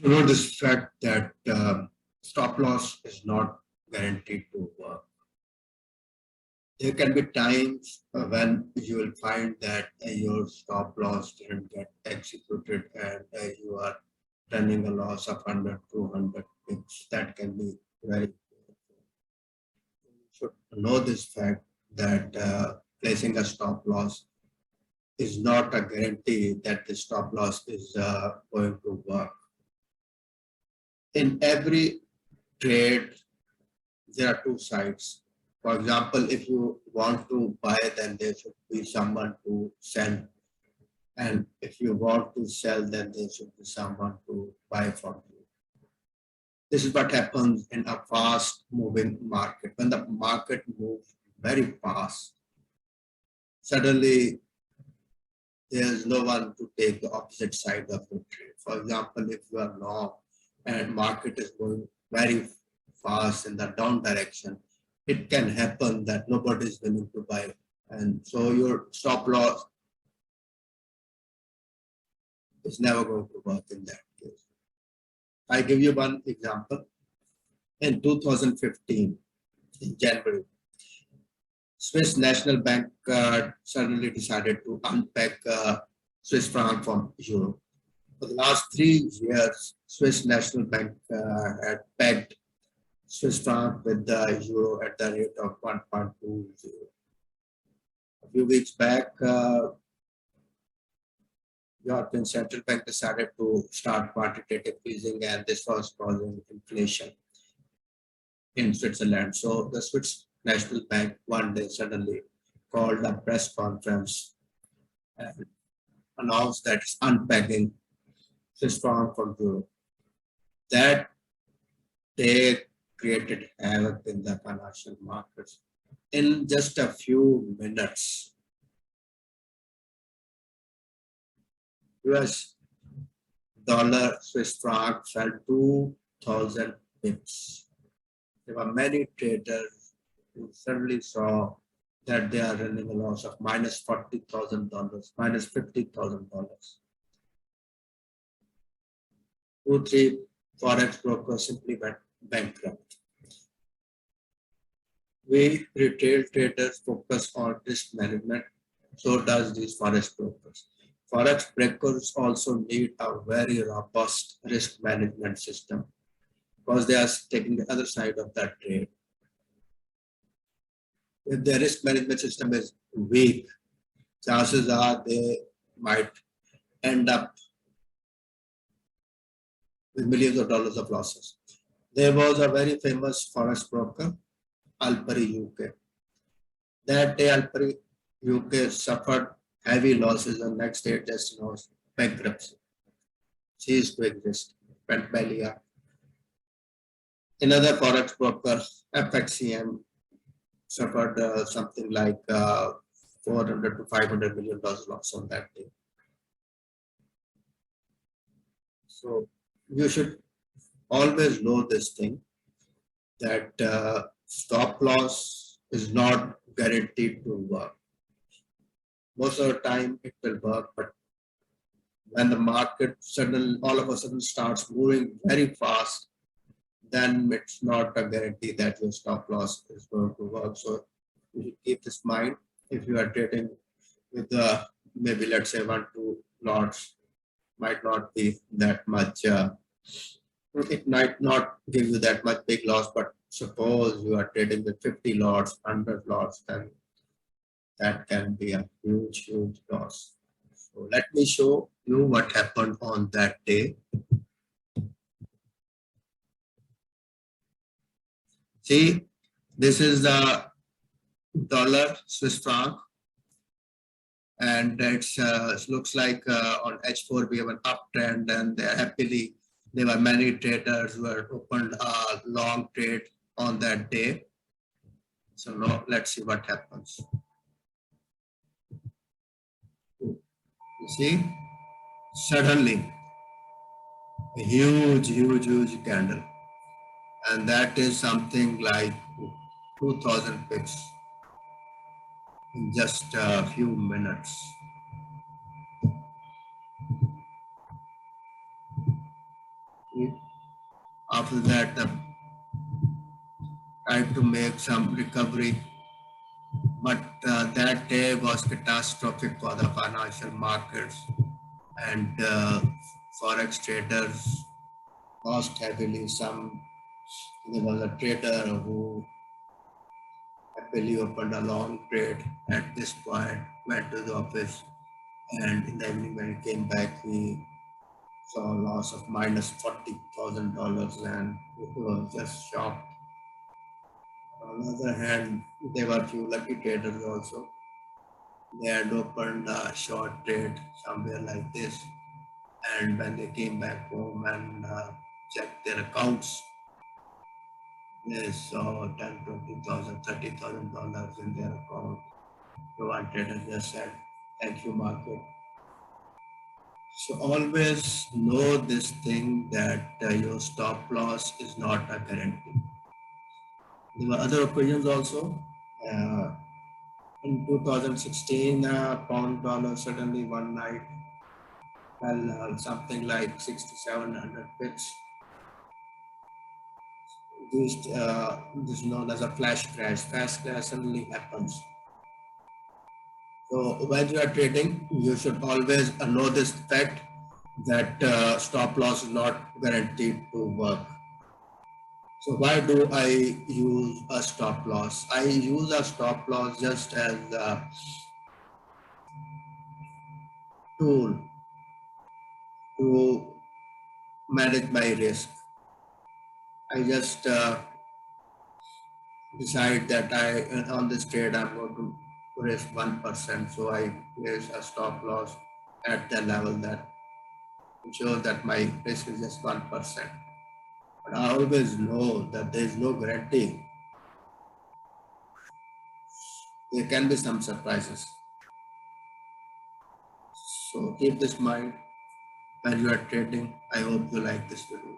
You know this fact that stop loss is not guaranteed to work. There can be times when you will find that your stop loss didn't get executed and you are running a loss of 100, 200 pips. That can be very painful. You should know this fact that placing a stop loss is not a guarantee that the stop loss is going to work. In every trade, there are two sides. For example, if you want to buy, then there should be someone to sell. And if you want to sell, then there should be someone to buy from you. This is what happens in a fast moving market. When the market moves very fast, suddenly there's no one to take the opposite side of the trade. For example, if you are long and market is going very fast in the down direction, it can happen that nobody is willing to buy. And so your stop loss is never going to work in that case. I give you one example. In 2015, in January, Swiss National Bank suddenly decided to unpeg Swiss franc from euro. For the last 3 years, Swiss National Bank had pegged Swiss franc with the euro at the rate of 1.20. A few weeks back, European Central Bank decided to start quantitative easing, and this was causing inflation in Switzerland. So the Swiss National Bank one day suddenly called a press conference and announced that it's unpegging Swiss franc from euro. That day created havoc in the financial markets. In just a few minutes, US dollar Swiss franc fell 2,000 pips. There were many traders who suddenly saw that they are running a loss of minus $40,000, minus $50,000. 2, 3 forex brokers simply went bankrupt. We retail traders focus on risk management, so does these forex brokers. Forex brokers also need a very robust risk management system because they are taking the other side of that trade. If their risk management system is weak, chances are they might end up with millions of dollars of losses. There was a very famous forex broker, Alpari UK. That day, Alpari UK suffered heavy losses, and next day it just announced bankruptcy. Ceased to exist, went belly up. Another forex broker, FXCM, suffered something like 400 to 500 million dollars loss on that day. So you should always know this thing that stop loss is not guaranteed to work. Most of the time it will work, but when the market suddenly all of a sudden starts moving very fast, then it's not a guarantee that your stop loss is going to work. So you should keep this in mind. If you are trading with maybe let's say 1-2 lots, might not be that much. It might not give you that much big loss, but suppose you are trading with 50 lots, 100 lots, then that can be a huge, huge loss. So let me show you what happened on that day. See, this is the dollar Swiss franc, and it looks like on H4 we have an uptrend, and happily there were many traders who had opened a long trade on that day. So now let's see what happens. You see, suddenly a huge, huge, huge candle, and that is something like 2,000 pips in just a few minutes. after that, the tried to make some recovery, but that day was catastrophic for the financial markets, and forex traders lost heavily. There was a trader who happily opened a long trade at this point, went to the office, and in the evening when he came back, he saw a loss of minus $40,000, and he was just shocked. On the other hand, there were few lucky traders also. They had opened a short trade somewhere like this, and when they came back home and checked their accounts, they saw 10, 20,000, $30,000 in their account. So one trader just said, "Thank you, market." So always know this thing that your stop loss is not a guarantee. There were other opinions also. Uh, in 2016, pound dollar suddenly one night fell something like 6,700 pips. This is known as a flash crash. Flash crash suddenly happens. So when you are trading, you should always know this fact that stop loss is not guaranteed to work. So why do I use a stop loss? I use a stop loss just as a tool to manage my risk. I just decide that on this trade I'm going to risk 1%. So I place a stop loss at the level that ensures that my risk is just 1%. But I always know that there is no guarantee. There can be some surprises. So keep this in mind when you are trading. I hope you like this video.